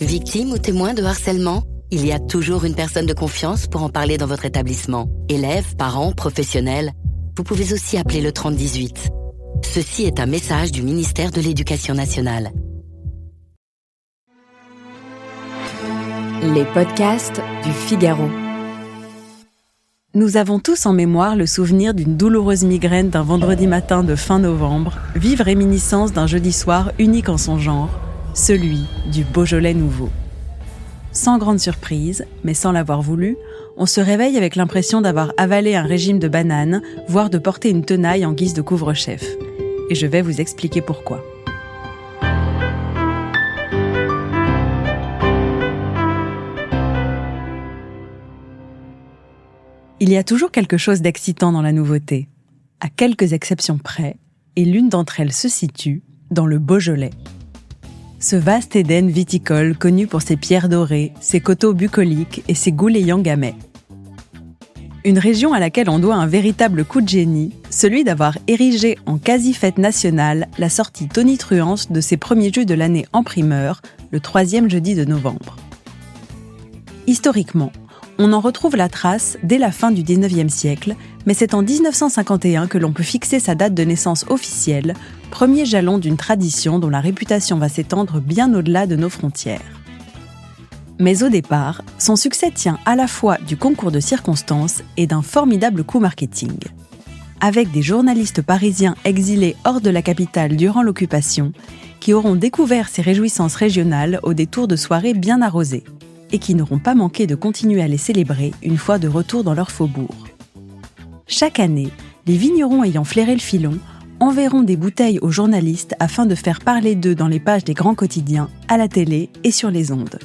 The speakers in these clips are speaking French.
Victime ou témoin de harcèlement ? Il y a toujours une personne de confiance pour en parler dans votre établissement. Élèves, parents, professionnels, vous pouvez aussi appeler le 3018. Ceci est un message du ministère de l'Éducation nationale. Les podcasts du Figaro. Nous avons tous en mémoire le souvenir d'une douloureuse migraine d'un vendredi matin de fin novembre, vive réminiscence d'un jeudi soir unique en son genre, celui du Beaujolais nouveau. Sans grande surprise, mais sans l'avoir voulu, on se réveille avec l'impression d'avoir avalé un régime de bananes, voire de porter une tenaille en guise de couvre-chef. Et je vais vous expliquer pourquoi. Il y a toujours quelque chose d'excitant dans la nouveauté, à quelques exceptions près, et l'une d'entre elles se situe dans le Beaujolais. Ce vaste Éden viticole connu pour ses pierres dorées, ses coteaux bucoliques et ses goulayants gamay. Une région à laquelle on doit un véritable coup de génie, celui d'avoir érigé en quasi-fête nationale la sortie tonitruante de ses premiers jeux de l'année en primeur, le 3e jeudi de novembre. Historiquement, on en retrouve la trace dès la fin du XIXe siècle, mais c'est en 1951 que l'on peut fixer sa date de naissance officielle, premier jalon d'une tradition dont la réputation va s'étendre bien au-delà de nos frontières. Mais au départ, son succès tient à la fois du concours de circonstances et d'un formidable coup marketing. Avec des journalistes parisiens exilés hors de la capitale durant l'occupation, qui auront découvert ces réjouissances régionales au détour de soirées bien arrosées, et qui n'auront pas manqué de continuer à les célébrer une fois de retour dans leur faubourg. Chaque année, les vignerons ayant flairé le filon enverront des bouteilles aux journalistes afin de faire parler d'eux dans les pages des grands quotidiens, à la télé et sur les ondes.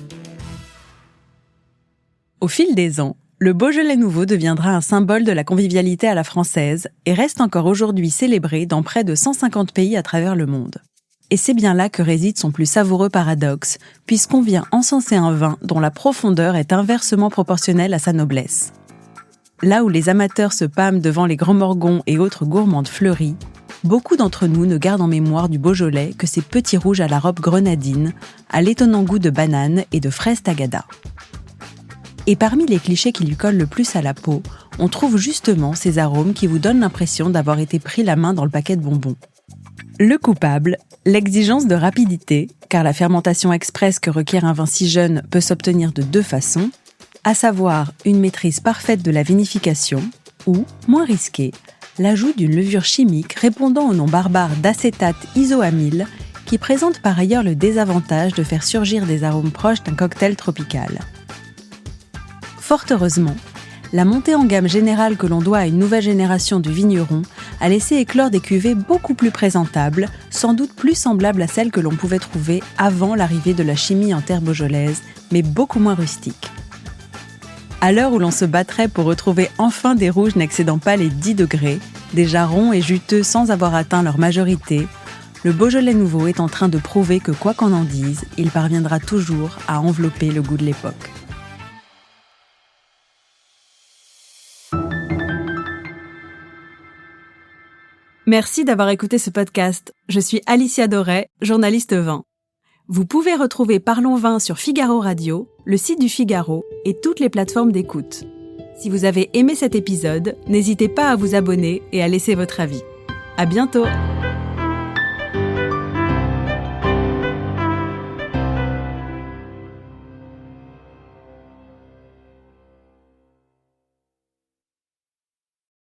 Au fil des ans, le Beaujolais nouveau deviendra un symbole de la convivialité à la française et reste encore aujourd'hui célébré dans près de 150 pays à travers le monde. Et c'est bien là que réside son plus savoureux paradoxe, puisqu'on vient encenser un vin dont la profondeur est inversement proportionnelle à sa noblesse. Là où les amateurs se pâment devant les grands morgons et autres gourmandes fleuries, beaucoup d'entre nous ne gardent en mémoire du Beaujolais que ses petits rouges à la robe grenadine, à l'étonnant goût de banane et de fraise tagada. Et parmi les clichés qui lui collent le plus à la peau, on trouve justement ces arômes qui vous donnent l'impression d'avoir été pris la main dans le paquet de bonbons. Le coupable, l'exigence de rapidité, car la fermentation express que requiert un vin si jeune peut s'obtenir de deux façons, à savoir une maîtrise parfaite de la vinification ou, moins risquée, l'ajout d'une levure chimique répondant au nom barbare d'acétate isoamyle qui présente par ailleurs le désavantage de faire surgir des arômes proches d'un cocktail tropical. Fort heureusement, la montée en gamme générale que l'on doit à une nouvelle génération de vignerons a laissé éclore des cuvées beaucoup plus présentables, sans doute plus semblables à celles que l'on pouvait trouver avant l'arrivée de la chimie en terre beaujolaise, mais beaucoup moins rustiques. À l'heure où l'on se battrait pour retrouver enfin des rouges n'excédant pas les 10 degrés, déjà ronds et juteux sans avoir atteint leur majorité, le Beaujolais nouveau est en train de prouver que quoi qu'on en dise, il parviendra toujours à envelopper le goût de l'époque. Merci d'avoir écouté ce podcast. Je suis Alicia Doré, journaliste vin. Vous pouvez retrouver Parlons Vin sur Figaro Radio, le site du Figaro et toutes les plateformes d'écoute. Si vous avez aimé cet épisode, n'hésitez pas à vous abonner et à laisser votre avis. À bientôt!